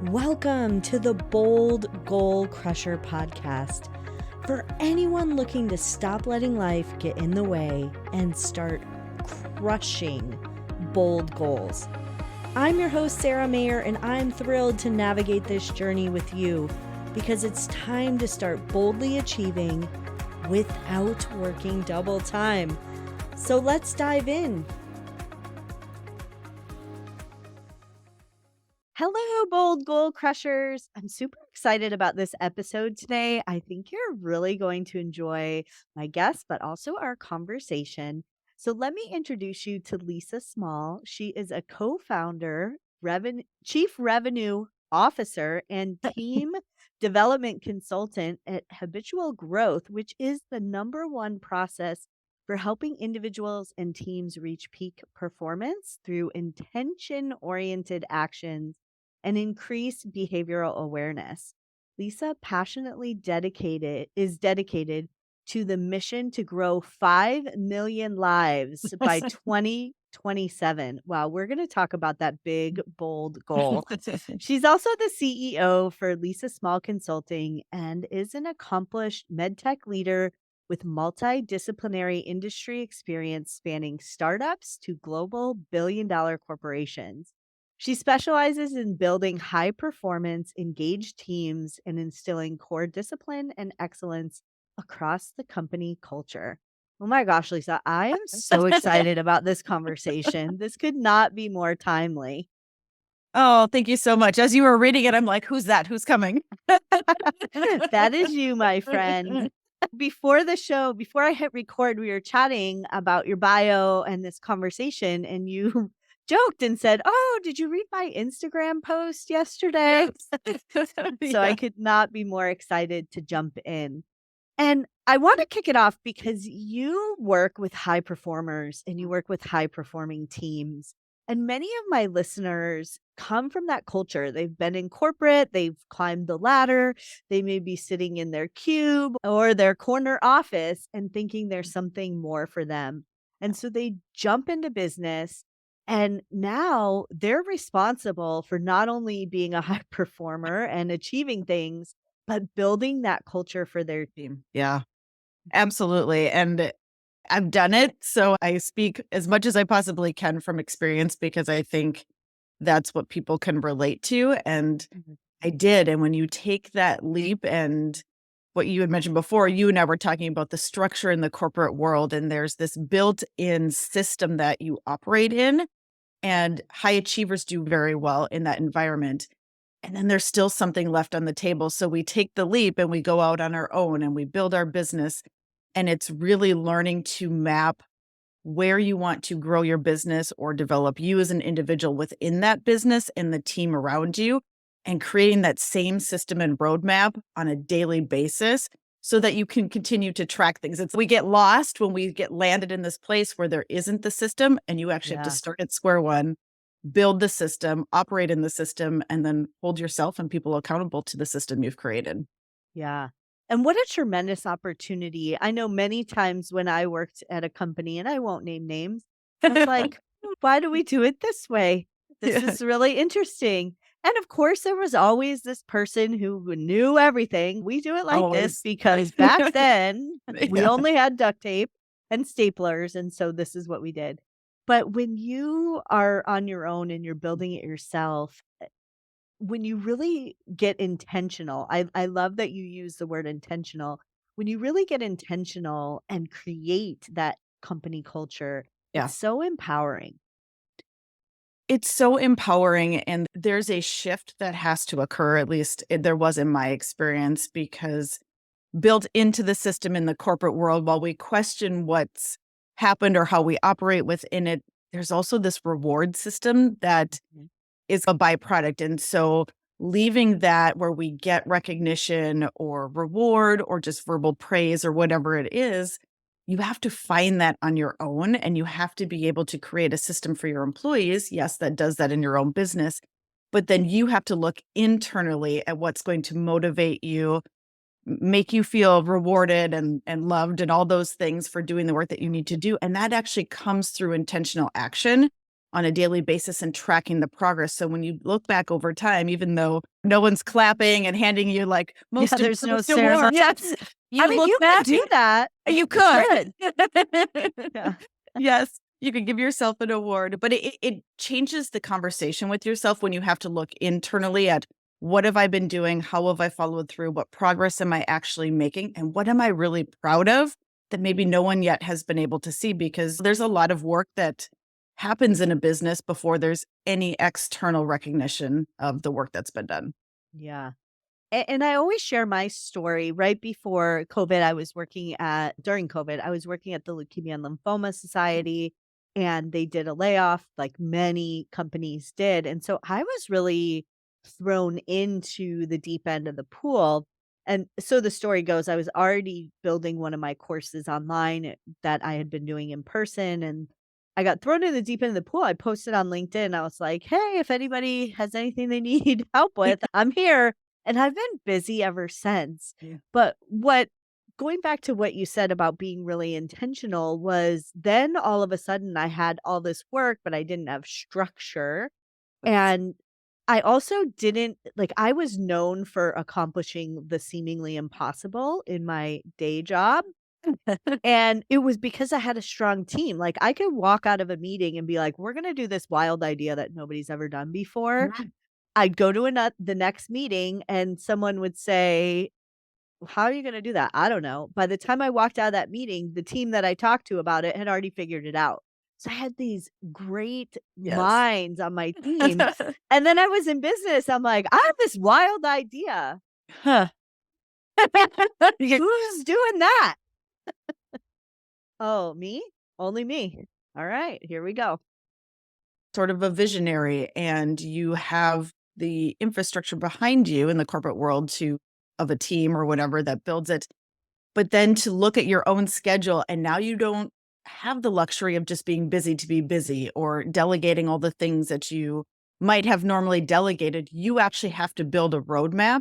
Welcome to the Bold Goal Crusher podcast. For anyone looking to stop letting life get in the way and start crushing bold goals. I'm your host, Sara Mayer, and I'm thrilled to navigate this journey with you because it's time to start boldly achieving without working double time. So let's dive in. Hello, Bold Goal Crushers. I'm super excited about this episode today. I think you're really going to enjoy my guest, but also our conversation. So let me introduce you to Lisa Small. She is a co-founder, chief revenue officer, and team development consultant at Habitual Growth, which is the number one process for helping individuals and teams reach peak performance through intention-oriented actions and increase behavioral awareness. Lisa passionately is dedicated to the mission to grow 5 million lives by 2027. Wow, we're going to talk about that big, bold goal. She's also the CEO for Lisa Small Consulting and is an accomplished medtech leader with multidisciplinary industry experience spanning startups to global billion-dollar corporations. She specializes in building high-performance, engaged teams and instilling core discipline and excellence across the company culture. Oh my gosh, Lisa, I am so excited about this conversation. This could not be more timely. Oh, thank you so much. As you were reading it, I'm like, who's that? Who's coming? That is you, my friend. Before the show, before I hit record, we were chatting about your bio and this conversation, and you joked and said, "Oh, did you read my Instagram post yesterday?" So I could not be more excited to jump in. And I want to kick it off because you work with high performers and you work with high performing teams. And many of my listeners come from that culture. They've been in corporate, they've climbed the ladder, they may be sitting in their cube or their corner office and thinking there's something more for them. And so they jump into business. And now they're responsible for not only being a high performer and achieving things, but building that culture for their team. Yeah, absolutely. And I've done it. So I speak as much as I possibly can from experience because I think that's what people can relate to. And I did. And when you take that leap and what you had mentioned before, you and I were talking about the structure in the corporate world, and there's this built-in system that you operate in, and high achievers do very well in that environment. And then there's still something left on the table. So we take the leap and we go out on our own and we build our business. And it's really learning to map where you want to grow your business or develop you as an individual within that business and the team around you, and creating that same system and roadmap on a daily basis so that you can continue to track things. We get lost when we get landed in this place where there isn't the system, and you actually have to start at square one, build the system, operate in the system, and then hold yourself and people accountable to the system you've created. Yeah. And what a tremendous opportunity. I know many times when I worked at a company, and I won't name names, I was like, why do we do it this way? This is really interesting. And of course, there was always this person who knew everything. We do it like this because back then we only had duct tape and staplers. And so this is what we did. But when you are on your own and you're building it yourself, when you really get intentional, I love that you use the word intentional. When you really get intentional and create that company culture, it's so empowering. It's so empowering, and there's a shift that has to occur, at least there was in my experience, because built into the system in the corporate world, while we question what's happened or how we operate within it, there's also this reward system that is a byproduct. And so leaving that where we get recognition or reward or just verbal praise or whatever it is, you have to find that on your own, and you have to be able to create a system for your employees. Yes, that does that in your own business, but then you have to look internally at what's going to motivate you, make you feel rewarded and loved and all those things for doing the work that you need to do. And that actually comes through intentional action. on a daily basis and tracking the progress. So when you look back over time, even though no one's clapping and handing you like Yeah, most there's no improved ceremony. award, yes, I you mean, look you could back, do that. you You could. could. Yeah. Yes, you could give yourself an award, but it changes the conversation with yourself when you have to look internally at what have I been doing? How have I followed through? What progress am I actually making? And what am I really proud of that maybe no one yet has been able to see? Because there's a lot of work that happens in a business before there's any external recognition of the work that's been done. Yeah. And I always share my story. Right before COVID, during COVID, I was working at the Leukemia and Lymphoma Society, and they did a layoff like many companies did. And so I was really thrown into the deep end of the pool. And so the story goes, I was already building one of my courses online that I had been doing in person. And I got thrown in the deep end of the pool. I posted on LinkedIn. I was like, hey, if anybody has anything they need help with, I'm here, and I've been busy ever since. Yeah. But what going back to what you said about being really intentional was then all of a sudden I had all this work, but I didn't have structure. And I also didn't like I was known for accomplishing the seemingly impossible in my day job. And it was because I had a strong team. Like I could walk out of a meeting and be like, we're going to do this wild idea that nobody's ever done before. I'd go to the next meeting and someone would say, "How are you gonna do that?" "I don't know." By the time I walked out of that meeting, the team that I talked to about it had already figured it out. So I had these great Yes. minds on my team, and then I was in business, I'm like, "I have this wild idea. Huh. You Who's doing that?" "Oh, me? Only me." "Alright, here we go." sort of a visionary and you have the infrastructure behind you in the corporate world to of a team or whatever that builds it. But then to look at your own schedule and now you don't have the luxury of just being busy to be busy or delegating all the things that you might have normally delegated. You actually have to build a roadmap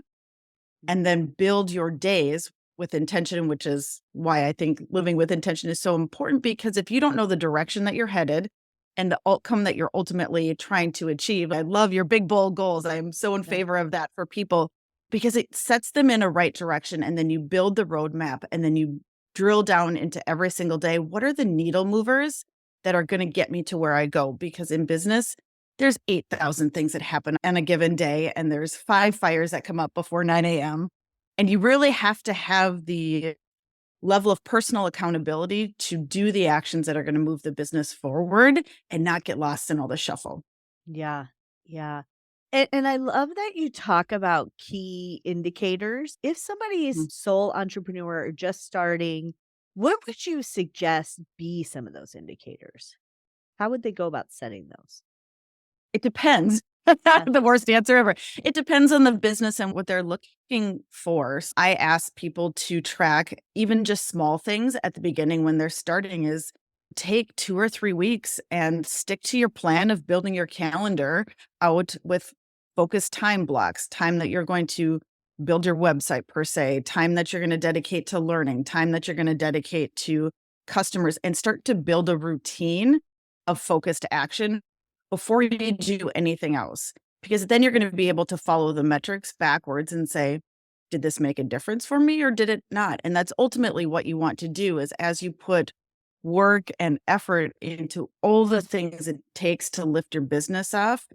and then build your days with intention, which is why I think living with intention is so important. Because if you don't know the direction that you're headed and the outcome that you're ultimately trying to achieve, I love your big, bold goals. I'm so in Yeah. favor of that for people because it sets them in a right direction. And then you build the roadmap and then you drill down into every single day. What are the needle movers that are going to get me to where I go? Because in business, there's 8,000 things that happen on a given day, and there's 5 fires that come up before 9 a.m. And you really have to have the level of personal accountability to do the actions that are going to move the business forward and not get lost in all the shuffle. Yeah, yeah. And I love that you talk about key indicators. If somebody is Mm. sole entrepreneur or just starting, what would you suggest be some of those indicators? How would they go about setting those? It depends. Yeah. The worst answer ever. It depends on the business and what they're looking for. I ask people to track even just small things at the beginning when they're starting is take 2 or 3 weeks and stick to your plan of building your calendar out with focused time blocks, time that you're going to build your website per se, time that you're going to dedicate to learning, time that you're going to dedicate to customers and start to build a routine of focused action before you do anything else. Because then you're going to be able to follow the metrics backwards and say, did this make a difference for me or did it not? And that's ultimately what you want to do is as you put work and effort into all the things it takes to lift your business off,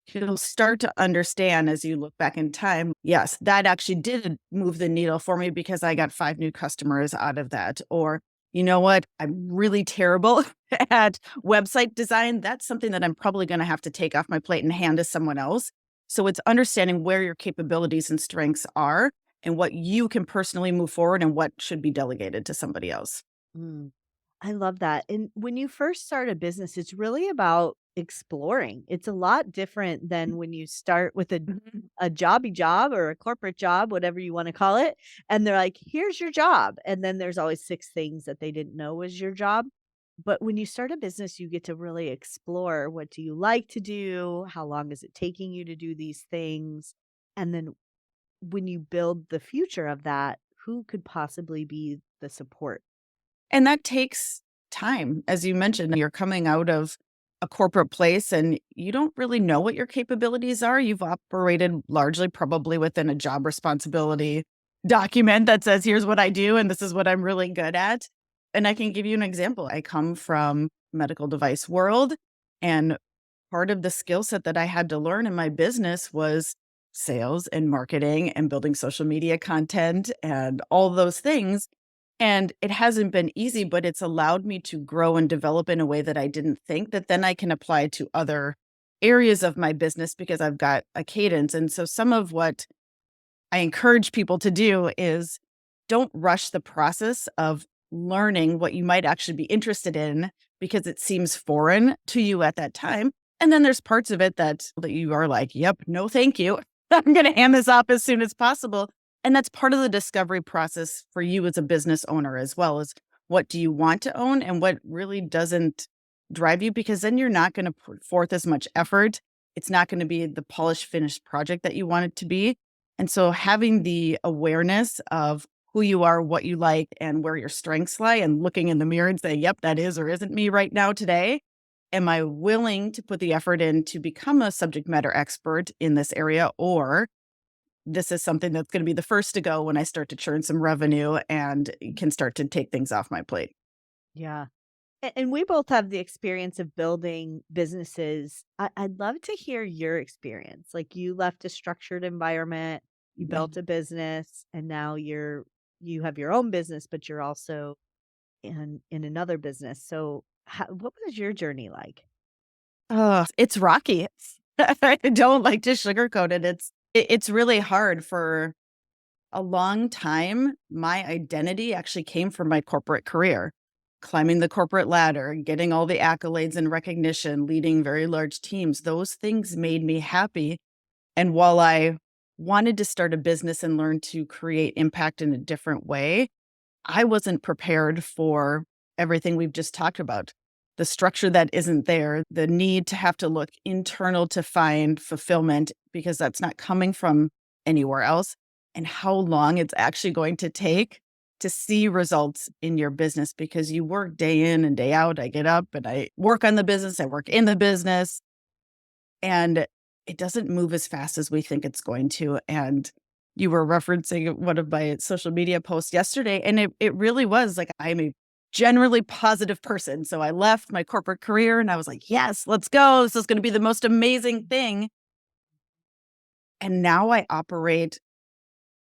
you'll start to understand as you look back in time, yes, that actually did move the needle for me because I got 5 new customers out of that. Or, you know what? I'm really terrible at website design. That's something that I'm probably going to have to take off my plate and hand to someone else. So it's understanding where your capabilities and strengths are and what you can personally move forward and what should be delegated to somebody else. Mm. I love that. And when you first start a business, it's really about exploring. It's a lot different than when you start with Mhm. a jobby job or a corporate job, whatever you want to call it. And they're like, here's your job. And then there's always 6 things that they didn't know was your job. But when you start a business, you get to really explore what do you like to do? How long is it taking you to do these things? And then when you build the future of that, who could possibly be the support? And that takes time. As you mentioned, you're coming out of a corporate place and you don't really know what your capabilities are. You've operated largely probably within a job responsibility document that says, here's what I do and this is what I'm really good at. And I can give you an example. I come from medical device world, and part of the skill set that I had to learn in my business was sales and marketing and building social media content and all those things. And it hasn't been easy, but it's allowed me to grow and develop in a way that I didn't think, that then I can apply to other areas of my business because I've got a cadence. And so some of what I encourage people to do is don't rush the process of learning what you might actually be interested in because it seems foreign to you at that time. And then there's parts of it that you are like, yep, no, thank you. I'm going to hand this off as soon as possible. And that's part of the discovery process for you as a business owner as well, as what do you want to own and what really doesn't drive you, because then you're not going to put forth as much effort. It's not going to be the polished, finished project that you want it to be. And so having the awareness of who you are, what you like, and where your strengths lie, and looking in the mirror and saying, yep, that is or isn't me right now today. Am I willing to put the effort in to become a subject matter expert in this area? Or this is something that's going to be the first to go when I start to churn some revenue and can start to take things off my plate. Yeah. And we both have the experience of building businesses. I'd love to hear your experience. Like you left a structured environment, you built a business, and now you have your own business, but you're also in another business. So, what was your journey like? Oh, it's rocky. I don't like to sugarcoat it. It's really hard. For a long time, my identity actually came from my corporate career, climbing the corporate ladder, getting all the accolades and recognition, leading very large teams. Those things made me happy. And while I wanted to start a business and learn to create impact in a different way, I wasn't prepared for everything we've just talked about. The structure that isn't there, the need to have to look internal to find fulfillment because that's not coming from anywhere else, and how long it's actually going to take to see results in your business because you work day in and day out. I get up and I work on the business, I work in the business, and it doesn't move as fast as we think it's going to. And you were referencing one of my social media posts yesterday, and it really was like, I'm a generally positive person. So I left my corporate career and I was like, yes, let's go. This is going to be the most amazing thing. And now I operate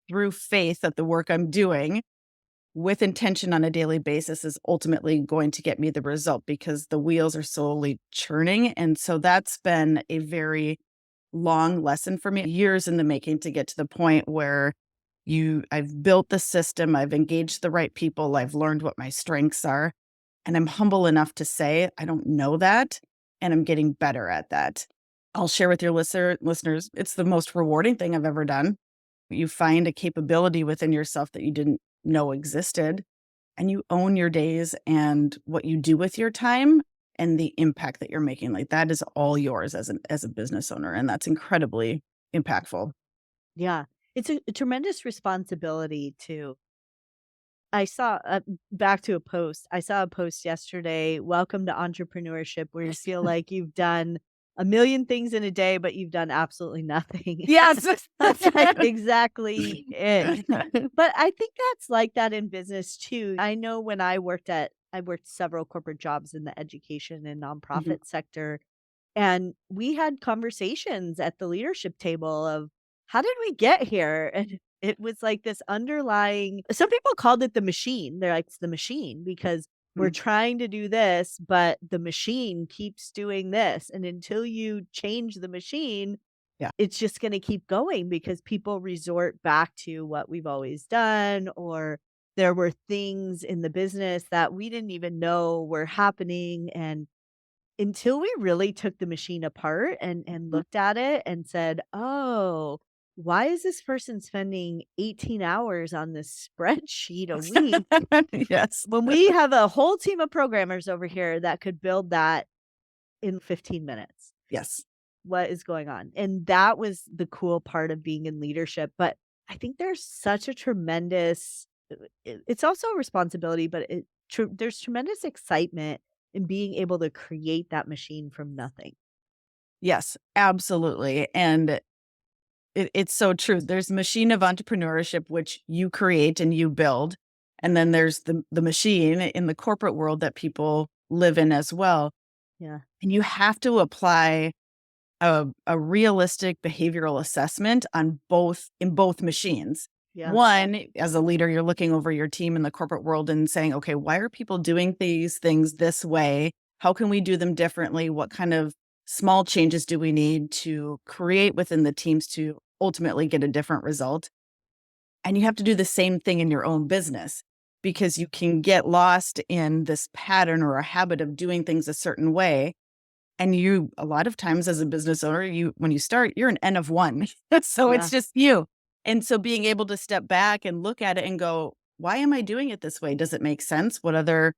through faith that the work I'm doing with intention on a daily basis is ultimately going to get me the result because the wheels are slowly churning. And so that's been a very long lesson for me, years in the making, to get to the point where I've built the system, I've engaged the right people, I've learned what my strengths are, and I'm humble enough to say I don't know that, and I'm getting better at that. I'll share with your listeners, it's the most rewarding thing I've ever done. You find a capability within yourself that you didn't know existed, and you own your days and what you do with your time and the impact that you're making. Like, that is all yours as a business owner, and that's incredibly impactful. Yeah. It's a tremendous responsibility to I saw back to a post. I saw a post yesterday, "Welcome to entrepreneurship," where you feel like you've done a million things in a day, but you've done absolutely nothing. Yes. That's exactly it. But I think that's like that in business too. I know when I worked several corporate jobs in the education and Mhm. nonprofit sector, and we had conversations at the leadership table of, "How did we get here?" And it was like this underlying some people called it the machine. They're like, "It's the machine because we're Mhm. trying to do this, but the machine keeps doing this, and until you change the machine, Yeah. it's just gonna keep going because people resort back to what we've always done, or there were things in the business that we didn't even know were happening, and until we really took the machine apart and Mhm. looked at it and said, "Oh, why is this person spending 18 hours on this spreadsheet a week Yes. when we have a whole team of programmers over here that could build that in 15 minutes? Yes. What is going on?" And that was the cool part of being in leadership, but I think there's such a tremendous it's also a responsibility, but there's tremendous excitement in being able to create that machine from nothing. Yes, absolutely. And it's so true. There's machine of entrepreneurship, which you create and you build. And then there's the machine in the corporate world that people live in as well. Yeah. And you have to apply a realistic behavioral assessment on both in both machines. Yeah. One, as a leader, you're looking over your team in the corporate world and saying, okay, why are people doing these things this way? How can we do them differently? What kind of small changes do we need to create within the teams to ultimately get a different result? And you have to do the same thing in your own business because you can get lost in this pattern or a habit of doing things a certain way, and you a lot of times as a business owner, you when you start, you're an N of 1. So it's Yeah. just you. And so being able to step back and look at it and go, "Why am I doing it this way? Does it make sense? What other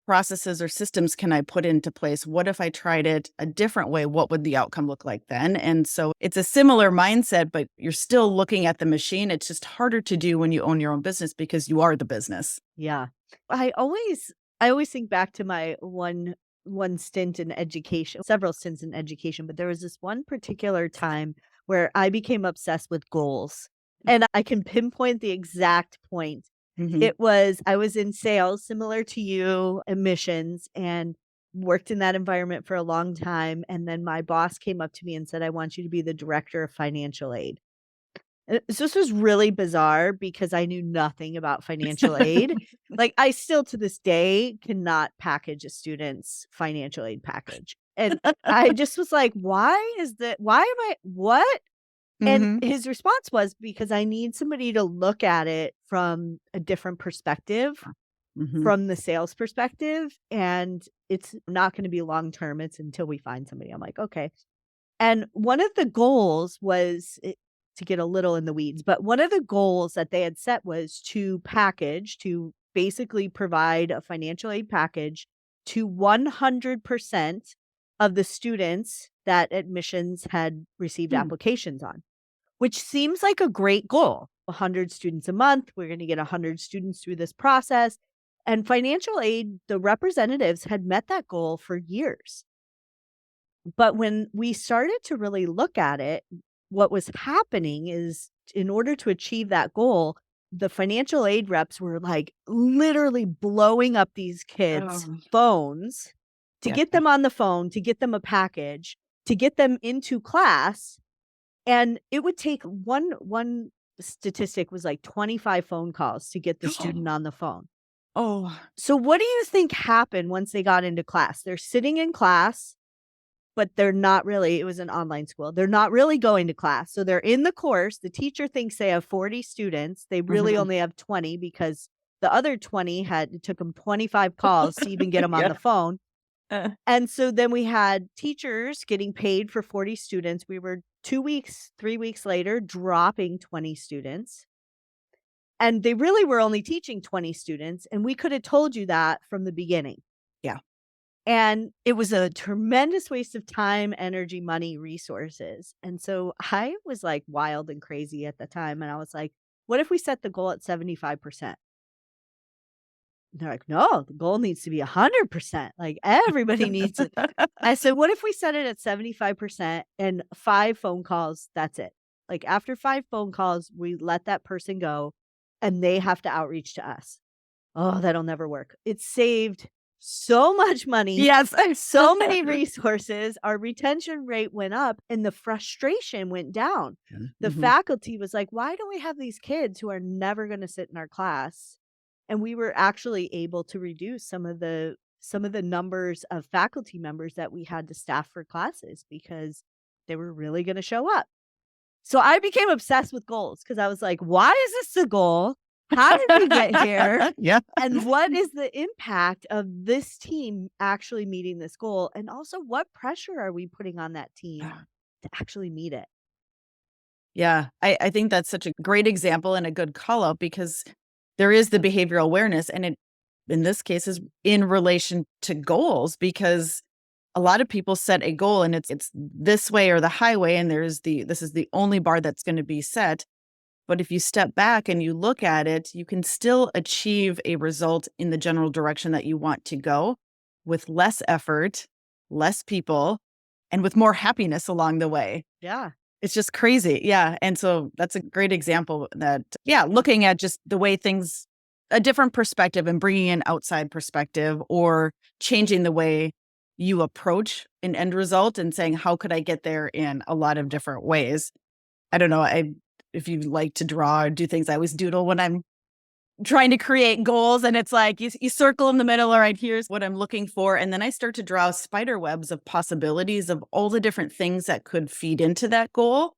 processes or systems can I put into place? What if I tried it a different way? What would the outcome look like then?" And so it's a similar mindset, but you're still looking at the machine. It's just harder to do when you own your own business because you are the business. Yeah. I always I always think back to my one stint in education, several stints in education, but there was this one particular time where I became obsessed with goals. And I can pinpoint the exact point. Mhm. It was I was in sales similar to you, admissions, and worked in that environment for a long time, and then my boss came up to me and said, "I want you to be the director of financial aid." So this was really bizarre because I knew nothing about financial aid. Like, I still to this day cannot package a student's financial aid package. And I just was like, why am I what? And Mhm. his response was because I need somebody to look at it from a different perspective, Mhm. from the sales perspective, and it's not going to be long term. It's until we find somebody. I'm like, okay. And one of the goals was to get a little in the weeds, but one of the goals that they had set was to basically provide a financial aid package to 100% of the students that admissions had received Hmm. applications on, which seems like a great goal. 100 students a month. We're going to get 100 students through this process. And financial aid, the representatives had met that goal for years. But when we started to really look at it, what was happening is in order to achieve that goal, the financial aid reps were like literally blowing up these kids' Oh, phones to yeah. get them on the phone, to get them a package, to get them into class. And it would take one statistic was like 25 phone calls to get the student on the phone. Oh. So what do you think happened once they got into class? They're sitting in class, but they're not really it was an online school. They're not really going to class. So they're in the course. The teacher thinks they have 40 students. They really Mhm. only have 20 because the other 20 had it took them 25 calls to even get them on Yeah. the phone. Uh, And so then we had teachers getting paid for 40 students. We were 2 weeks, 3 weeks later dropping 20 students. And they really were only teaching 20 students, and we could have told you that from the beginning. yeah. And it was a tremendous waste of time, energy, money, resources. And so I was like wild and crazy at the time. And I was like, what if we set the goal at 75%? They're like, no, the goal needs to be 100%. Like everybody needs it. I said, what if we set it at 75% and 5 phone calls? That's it. Like after 5 phone calls, we let that person go and they have to outreach to us. Oh, that'll never work. It saved so much money, Yes. so many resources. Our retention rate went up and the frustration went down. The Mhm. faculty was like, why do we have these kids who are never going to sit in our class? And we were actually able to reduce some of the numbers of faculty members that we had to staff for classes because they were really going to show up. So I became obsessed with goals because I was like, why is this the goal? How did we get here? Yeah. And what is the impact of this team actually meeting this goal? And also, what pressure are we putting on that team to actually meet it? Yeah. I think that's such a great example and a good call out because there is the behavioral awareness, and it in this case is in relation to goals because a lot of people set a goal and it's this way or the highway, and there's this is the only bar that's going to be set. But if you step back and you look at it, you can still achieve a result in the general direction that you want to go. with less effort, less people, and with more happiness along the way. Yeah. It's just crazy. Yeah. And so that's a great example that, yeah, looking at just the way things, a different perspective and bringing in outside perspective or changing the way you approach an end result and saying, how could I get there in a lot of different ways? I don't know. If you like to draw or do things, I always doodle when I'm trying to create goals, and it's like you circle in the middle, all right, here's what I'm looking for. And then I start to draw spider webs of possibilities of all the different things that could feed into that goal.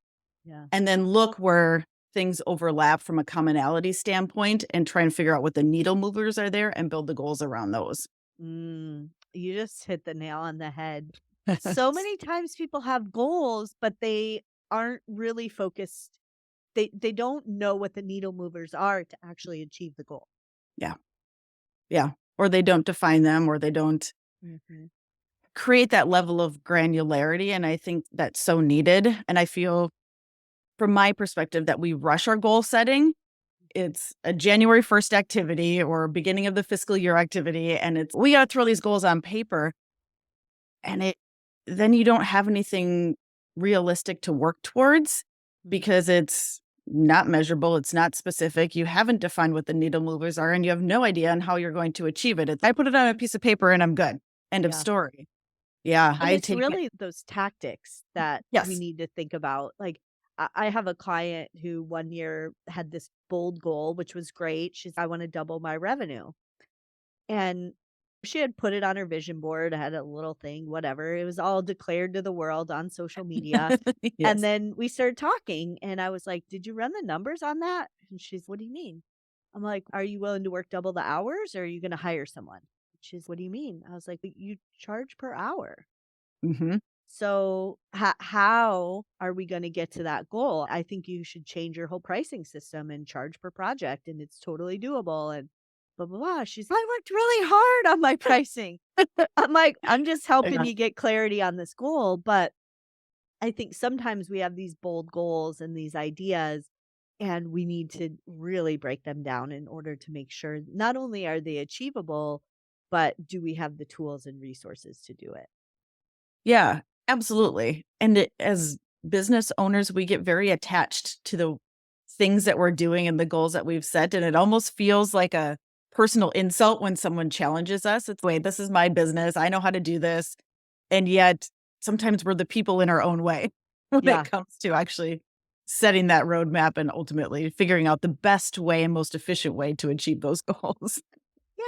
Yeah. And then look where things overlap from a commonality standpoint and try and figure out what the needle movers are there and build the goals around those. You just hit the nail on the head. So many times people have goals, but they aren't really focused. They don't know what the needle movers are to actually achieve the goal. Yeah. Yeah. Or they don't define them or they don't Mhm. create that level of granularity. And I think that's so needed. And I feel from my perspective that we rush our goal setting. It's a January 1st activity or beginning of the fiscal year activity. And it's, we got to throw these goals on paper and then you don't have anything realistic to work towards because it's not measurable. It's not specific. You haven't defined what the needle movers are and you have no idea on how you're going to achieve it. I put it on a piece of paper and I'm good. End of Yeah. story. Yeah. And I it's take it. really those tactics that we Yes. need to think about. Like, I have a client who one year had this bold goal, which was great. She's, I want to double my revenue. And she had put it on her vision board, had a little thing, whatever. It was all declared to the world on social media. And Yes. then we started talking, and I was like, "Did you run the numbers on that?" And she's, "What do you mean?" I'm like, "Are you willing to work double the hours or are you going to hire someone?" She's, "What do you mean?" I was like, "But you charge per hour." Hmm. So, how are we going to get to that goal? I think you should change your whole pricing system and charge per project, and it's totally doable. And blah, blah, blah. She's, I worked really hard on my pricing. I'm like, I'm just helping Yeah. you get clarity on this goal. But I think sometimes we have these bold goals and these ideas, and we need to really break them down in order to make sure not only are they achievable, but do we have the tools and resources to do it? Yeah, absolutely. And as business owners, we get very attached to the things that we're doing and the goals that we've set. And it almost feels like a personal insult when someone challenges us. It's, wait, this is my business. I know how to do this. And yet sometimes we're the people in our own way when it Yeah. comes to actually setting that roadmap and ultimately figuring out the best way and most efficient way to achieve those goals.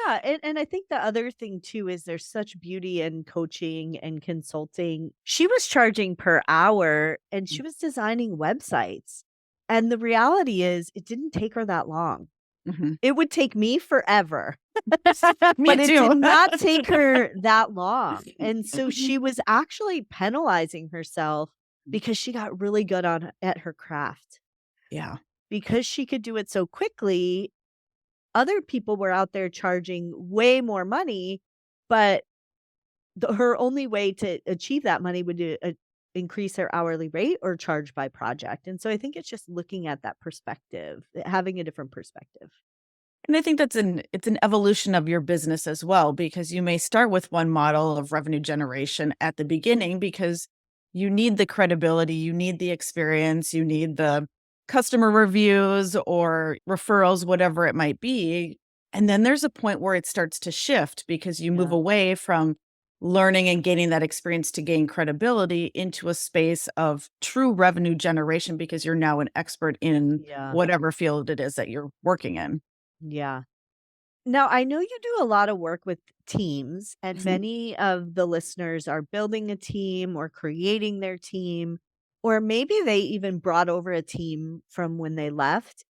Yeah, and I think the other thing too is there's such beauty in coaching and consulting. She was charging per hour and she was designing websites. And the reality is it didn't take her that long. Mhm. It would take me forever, Me but it too. did not take her that long. And so she was actually penalizing herself because she got really good on at her craft. Yeah. Because she could do it so quickly, other people were out there charging way more money, but her only way to achieve that money would increase her hourly rate or charge by project. And so I think it's just looking at that perspective, having a different perspective. And I think it's an evolution of your business as well, because you may start with one model of revenue generation at the beginning because you need the credibility, you need the experience, you need the customer reviews or referrals, whatever it might be. And then there's a point where it starts to shift because you move Yeah. away from learning and gaining that experience to gain credibility into a space of true revenue generation because you're now an expert in Yeah. whatever field it is that you're working in. Yeah. Now, I know you do a lot of work with teams, and Mhm. many of the listeners are building a team or creating their team, or maybe they even brought over a team from when they left.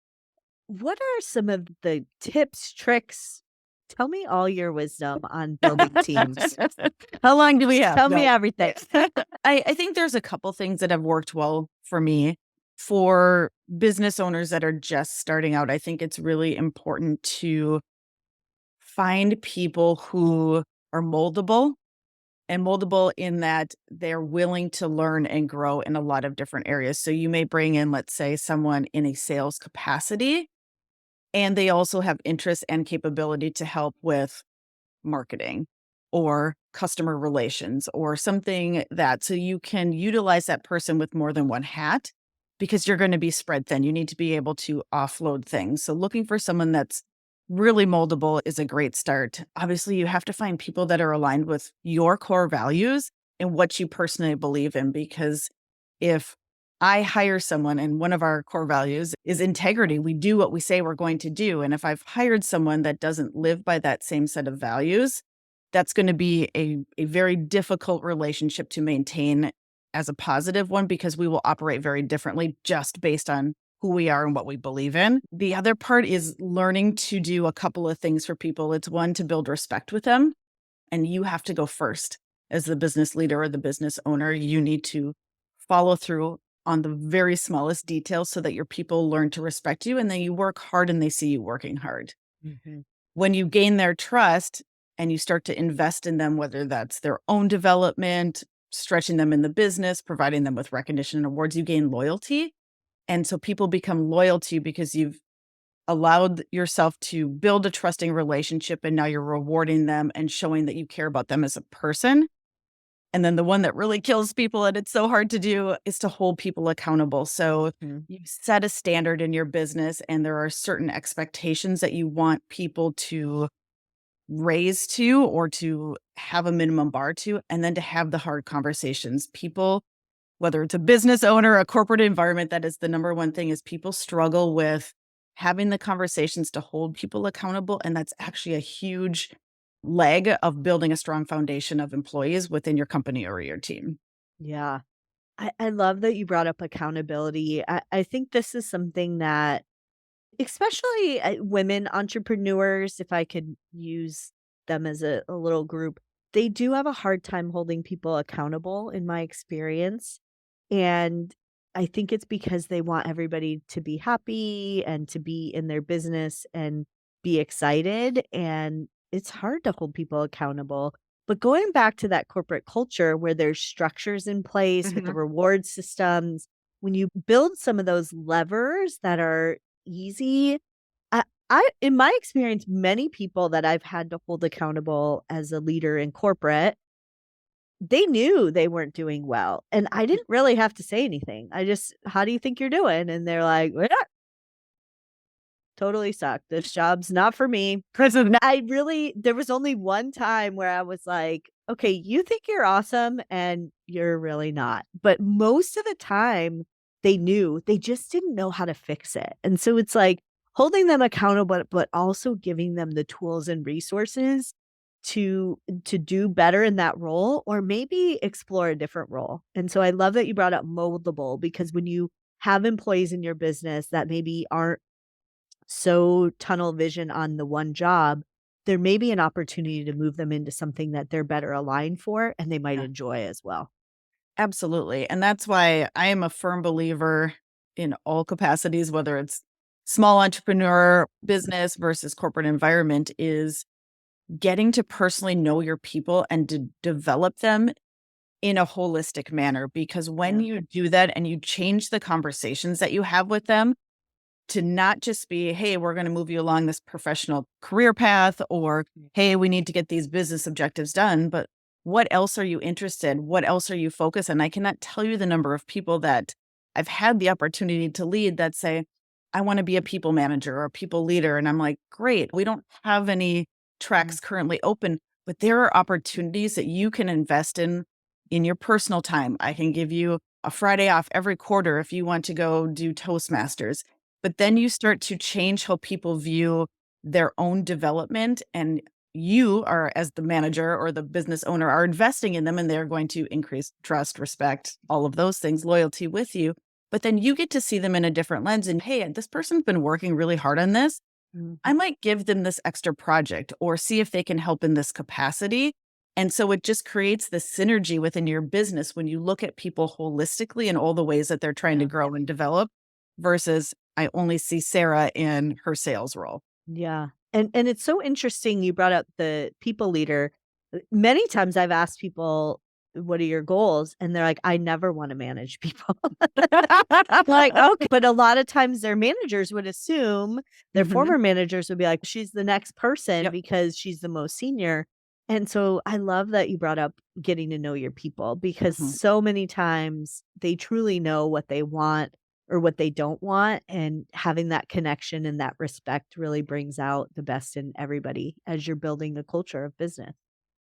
What are some of the tips, tricks? Tell me all your wisdom on building teams. How long do we have? Tell me No. everything. I think there's a couple things that have worked well for me. For business owners that are just starting out, I think it's really important to find people who are moldable and moldable in that they're willing to learn and grow in a lot of different areas. So you may bring in, let's say, someone in a sales capacity, and they also have interest and capability to help with marketing. or customer relations or something that so you can utilize that person with more than one hat because you're going to be spread thin. You need to be able to offload things. So looking for someone that's really moldable is a great start. Obviously, you have to find people that are aligned with your core values and what you personally believe in. Because if I hire someone and one of our core values is integrity, we do what we say we're going to do. And if I've hired someone that doesn't live by that same set of values, that's going to be a very difficult relationship to maintain as a positive one because we will operate very differently just based on who we are and what we believe in. The other part is learning to do a couple of things for people. It's one, to build respect with them, and you have to go first. As the business leader or the business owner, you need to follow through on the very smallest details so that your people learn to respect you and then you work hard and they see you working hard. Mhm. When you gain their trust and you start to invest in them, whether that's their own development, stretching them in the business, providing them with recognition and awards, you gain loyalty. And so people become loyal to you because you've allowed yourself to build a trusting relationship and now you're rewarding them and showing that you care about them as a person. And then the one that really kills people, and it's so hard to do, is to hold people accountable. So Mhm. you set a standard in your business, and there are certain expectations that you want people to raise to or to have a minimum bar to, and then to have the hard conversations. People, whether it's a business owner, a corporate environment, that is the number one thing is people struggle with having the conversations to hold people accountable. And that's actually a huge leg of building a strong foundation of employees within your company or your team. Yeah. I love that you brought up accountability. I think this is something that, especially women entrepreneurs, if I could use them as a little group, they do have a hard time holding people accountable, in my experience. And I think it's because they want everybody to be happy and to be in their business and be excited. And it's hard to hold people accountable. But going back to that corporate culture where there's structures in place with the Mhm. reward systems, when you build some of those levers that are easy, in my experience, many people that I've had to hold accountable as a leader in corporate, they knew they weren't doing well, and I didn't really have to say anything. I just, "How do you think you're doing?" And they're like, "Well, totally suck. This job's not for me." Chris is not. I really there was only one time where I was like, "Okay, you think you're awesome and you're really not." But most of the time, they knew, they just didn't know how to fix it. And so it's like holding them accountable, but also giving them the tools and resources to do better in that role or maybe explore a different role. And so I love that you brought up moldable because when you have employees in your business that maybe aren't so tunnel vision on the one job, there may be an opportunity to move them into something that they're better aligned for and they might Yeah, enjoy as well. absolutely. And that's why I am a firm believer in all capacities, whether it's small entrepreneur business versus corporate environment, is getting to personally know your people and to develop them in a holistic manner. Because when Yeah. you do that and you change the conversations that you have with them, to not just be, hey, we're going to move you along this professional career path, or hey, we need to get these business objectives done, but what else are you interested? What else are you focused on? I cannot tell you the number of people that I've had the opportunity to lead that say, I want to be a people manager or a people leader. And I'm like, great, we don't have any Mm. tracks currently open, but there are opportunities that you can invest in your personal time. I can give you a Friday off every quarter if you want to go do Toastmasters. But then you start to change how people view their own development, and you are, as the manager or the business owner, are investing in them, and they're going to increase trust, respect, all of those things, loyalty with you. But then you get to see them in a different lens and, hey, this person's been working really hard on this. I Mhm. might give them this extra project or see if they can help in this capacity. And so it just creates this synergy within your business when you look at people holistically and all the ways that they're trying to Yeah. grow and develop versus I only see Sarah in her sales role. Yeah. And it's so interesting you brought up the people leader. Many times I've asked people, "What are your goals?" And they're like, "I never wanna manage people." Like, "Okay." But a lot of times their managers would assume their Mhm. former managers would be like, "She's the next person Yep. because she's the most senior." And so I love that you brought up getting to know your people because Mhm. so many times they truly know what they want or what they don't want. And having that connection and that respect really brings out the best in everybody as you're building a culture of business.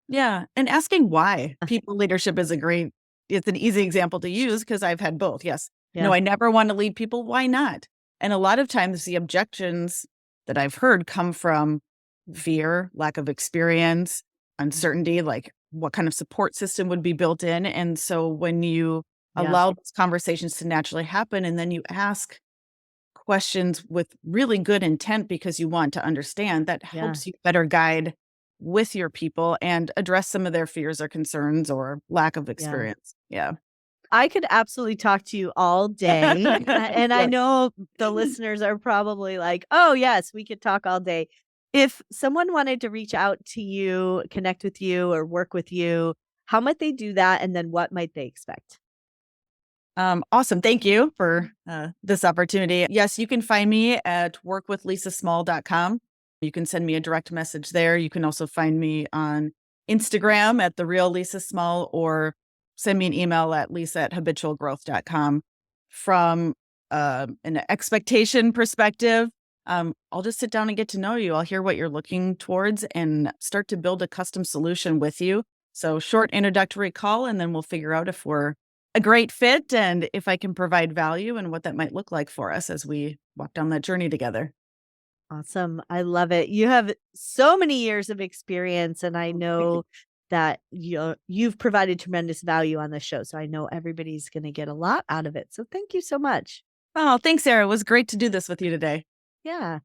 Yeah, and asking why. People leadership is a great it's an easy example to use because I've had both. Yes. No, Yeah. I never want to lead people. Why not? And a lot of times the objections that I've heard come from fear, lack of experience, Mhm. uncertainty, like what kind of support system would be built in. And so when you Yeah. allow those conversations to naturally happen and then you ask questions with really good intent because you want to understand, that Yeah. helps you better guide with your people and address some of their fears or concerns or lack of Yeah. experience. Yeah. I could absolutely talk to you all day. And I Yes. know the listeners are probably like, oh, yes, we could talk all day. If someone wanted to reach out to you, connect with you, or work with you, how might they do that? And then what might they expect? Awesome. Thank you for this opportunity. Yes, you can find me at workwithlisasmall.com. You can send me a direct message there. You can also find me on Instagram at the real Lisa Small or send me an email at lisa@habitualgrowth.com. From an expectation perspective, I'll just sit down and get to know you. I'll hear what you're looking towards and start to build a custom solution with you. So, short introductory call, and then we'll figure out if we're a great fit and if I can provide value and what that might look like for us as we walk down that journey together. Awesome. I love it. You have so many years of experience, and I Oh, thank you. know that you've provided tremendous value on this show. So I know everybody's going to get a lot out of it. So thank you so much. Oh, thanks, Sarah. It was great to do this with you today. Yeah.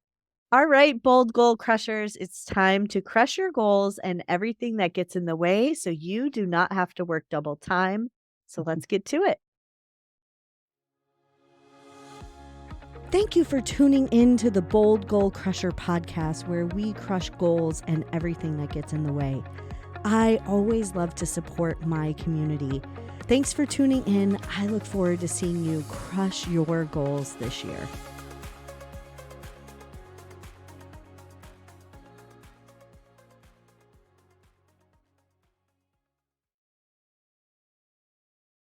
All right, bold goal crushers, it's time to crush your goals and everything that gets in the way so you do not have to work double time. So let's get to it. Thank you for tuning in to the Bold Goal Crusher podcast, where we crush goals and everything that gets in the way. I always love to support my community. Thanks for tuning in. I look forward to seeing you crush your goals this year.